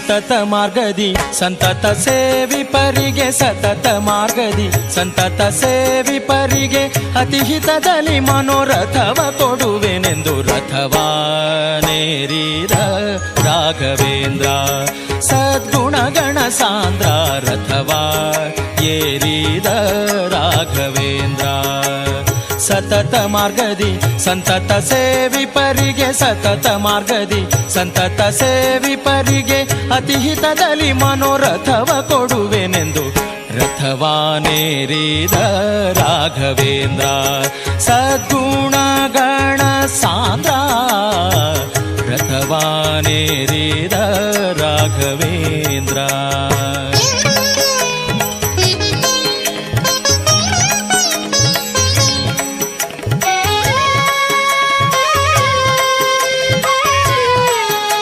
ಸತತ ಮಾರ್ಗದಿ ಸಂತತ ಸೇವಿಪರಿಗೆ ಸತತ ಮಾರ್ಗದಿ ಸಂತತ ಸೇವಿಪರಿಗೆ ಅತಿಹಿತದಲ್ಲಿ ಮನೋರಥವ ಕೊಡುವೆನೆಂದು ರಥವಾನೇರಿದ ರಾಘವೇಂದ್ರ ಸದ್ಗುಣಗಣ ಸಾಂದ್ರ ರಥವಾ ಏರಿದ ರಾಘವೇಂದ್ರ ಸತತ ಮಾರ್ಗದಿ ಸಂತತ ಸೇವಿಪರಿಗೆ ಸತತ ಮಾರ್ಗದಿ ಸಂತತ ಸೇವಿಪರಿಗೆ ಅತಿಹಿತದಲ್ಲಿ ಮನೋರಥವ ಕೊಡುವೆನೆಂದು ರಥವಾನೇರಿದ ರಾಘವೇಂದ್ರ ಸದ್ಗುಣಗಣ ಸಾಂದ್ರ ರಥವಾನೇರಿದ ರಾಘವೇಂದ್ರ.